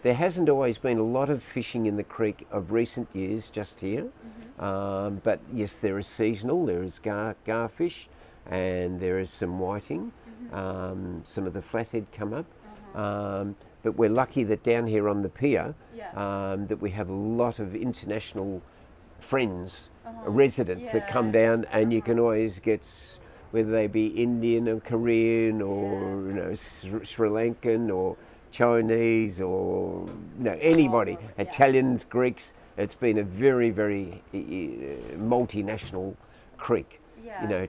There hasn't always been a lot of fishing in the creek of recent years just here, but yes, there is seasonal, there is garfish, and there is some whiting. Some of the flathead come up. But we're lucky that down here on the pier that we have a lot of international friends, residents that come down, and you can always get, whether they be Indian or Korean or Sri Lankan or Chinese or anybody, Italians, Greeks. It's been a very, very multinational creek.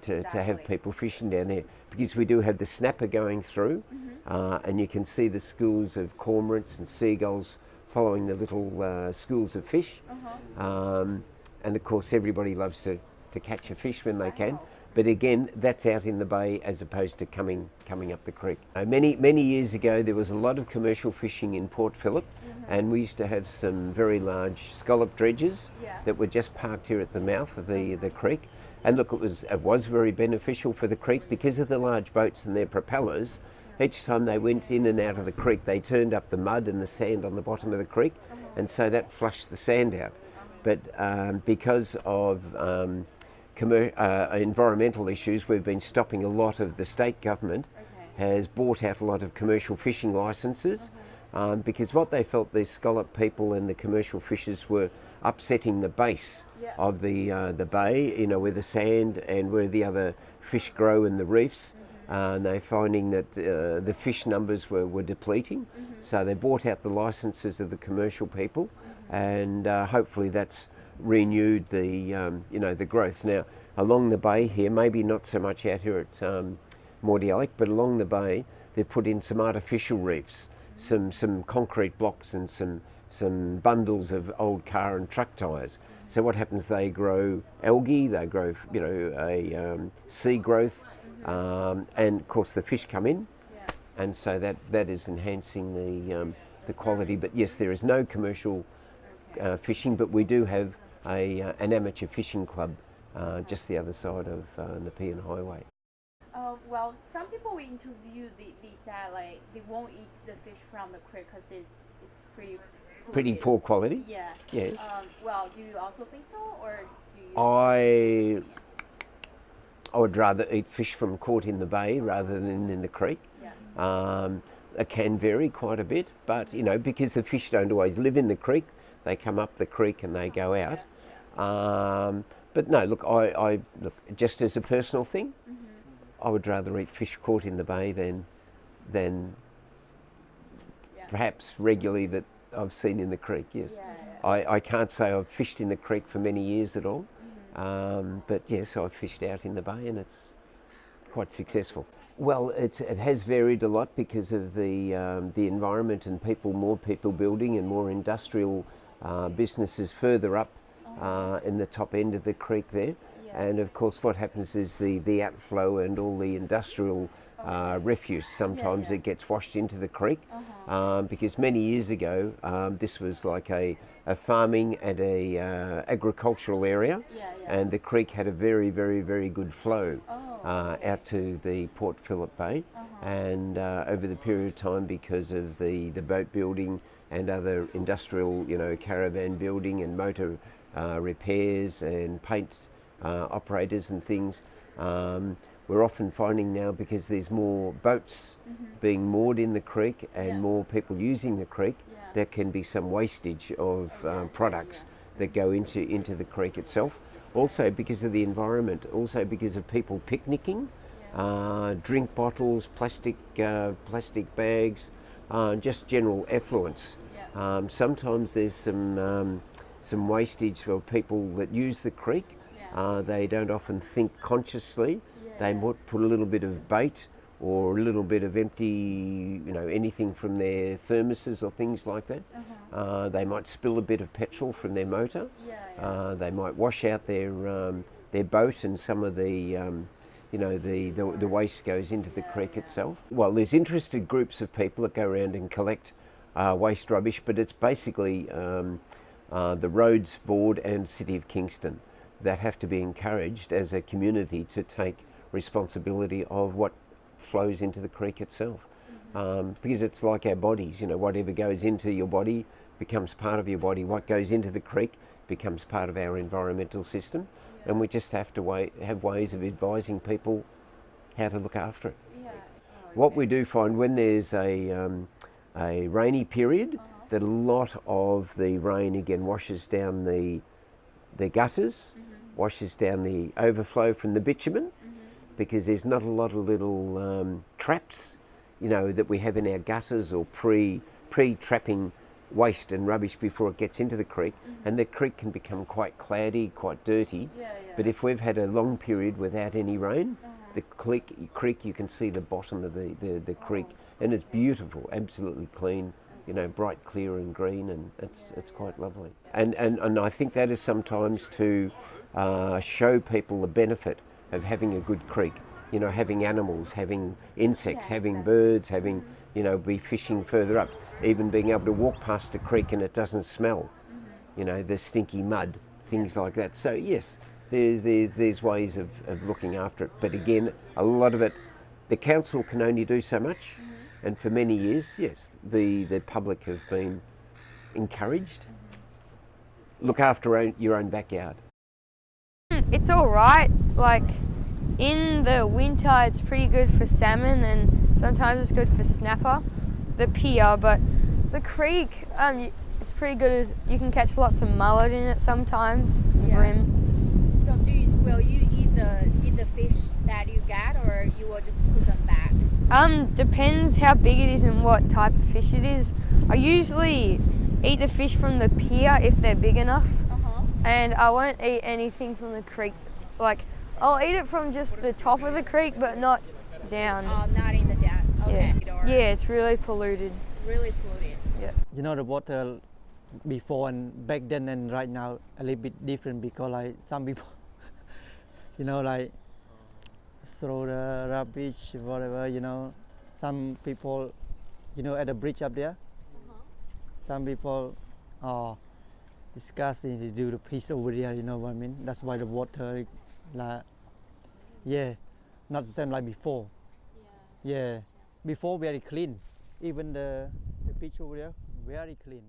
To have people fishing down there, because we do have the snapper going through, and you can see the schools of cormorants and seagulls following the little schools of fish. And of course everybody loves to catch a fish when they can, but again that's out in the bay as opposed to coming up the creek. Many years ago there was a lot of commercial fishing in Port Phillip, and we used to have some very large scallop dredges that were just parked here at the mouth of the creek. And look, it was very beneficial for the creek because of the large boats and their propellers. Each time they went in and out of the creek, they turned up the mud and the sand on the bottom of the creek, and so that flushed the sand out. But because of environmental issues, we've been stopping a lot of the state government has bought out a lot of commercial fishing licences, because what they felt, these scallop people and the commercial fishers were upsetting the base of the bay, where the sand and where the other fish grow in the reefs. And they're finding that the fish numbers were depleting, so they bought out the licenses of the commercial people, and hopefully that's renewed the growth. Now along the bay here, maybe not so much out here at Mordialloc, but along the bay they've put in some artificial reefs, some concrete blocks and some bundles of old car and truck tyres. So what happens, they grow algae, they grow sea growth, and of course the fish come in, and so that is enhancing the quality. But yes, there is no commercial fishing, but we do have an amateur fishing club just the other side of the Nepean Highway. Well, some people we interview, they said like they won't eat the fish from the creek because it's pretty poor quality. Yeah. Yes. Well, do you also think so, or do you? I would rather eat fish from caught in the bay rather than in the creek. It can vary quite a bit, but because the fish don't always live in the creek, they come up the creek and they go out. But no, look, I look, just as a personal thing, I would rather eat fish caught in the bay than perhaps regularly that I've seen in the creek. Yes, I can't say I've fished in the creek for many years at all, but yes, I've fished out in the bay and it's quite successful. Well, it has varied a lot because of the environment and more people building and more industrial businesses further up in the top end of the creek there. And of course what happens is the outflow and all the industrial refuse, sometimes it gets washed into the creek, because many years ago this was like a farming and a agricultural area, and the creek had a very, very, very good flow out to the Port Phillip Bay, and over the period of time, because of the boat building and other industrial, caravan building and motor repairs and paint operators and things, we're often finding now, because there's more boats being moored in the creek and more people using the creek, there can be some wastage of products that go into the creek itself. Also because of the environment, also because of people picnicking, drink bottles, plastic bags, just general effluents. Sometimes there's some wastage for people that use the creek. They don't often think consciously. They might put a little bit of bait or a little bit of empty, anything from their thermoses or things like that. They might spill a bit of petrol from their motor. They might wash out their boat, and some of the the waste goes into the creek itself. Well, there's interested groups of people that go around and collect waste rubbish, but it's basically the Roads Board and City of Kingston that have to be encouraged as a community to take responsibility of what flows into the creek itself. because it's like our bodies. You know, whatever goes into your body becomes part of your body. What goes into the creek becomes part of our environmental system, and we just have to have ways of advising people how to look after it. What we do find when there's a rainy period, that a lot of the rain again washes down the gutters, washes down the overflow from the bitumen, because there's not a lot of little traps, you know, that we have in our gutters or pre-trapping waste and rubbish before it gets into the creek, and the creek can become quite cloudy, quite dirty. But if we've had a long period without any rain, the creek, you can see the bottom of the creek, and it's beautiful, absolutely clean, you know, bright, clear and green, and it's quite lovely. And I think that is sometimes to show people the benefit of having a good creek, you know, having animals, having insects, having birds, having, you know, be fishing further up, even being able to walk past a creek and it doesn't smell, you know, the stinky mud, things like that. So yes, there's ways of looking after it, but again, a lot of it, the council can only do so much, and for many years, yes, the public have been encouraged. Look after your own backyard. It's all right. Like in the winter, it's pretty good for salmon, and sometimes it's good for snapper, the pier. But the creek, it's pretty good. You can catch lots of mullet in it sometimes. Brim. So will you eat the fish that you get, or you will just put them back? Depends how big it is and what type of fish it is. I usually eat the fish from the pier if they're big enough, and I won't eat anything from the creek. Like, I'll eat it from just the top of the creek, but not down. Oh, not in the down. Okay. Yeah, it's really polluted. Really polluted. Yeah. You know, the water before and back then and right now a little bit different, because like some people, you know, like throw the rubbish, whatever, you know. Some people, you know, at the bridge up there, some people are disgusting to do the piece over there, you know what I mean? That's why the water, like, yeah, not the same like before. Yeah, before very clean. Even the beach over there, very clean.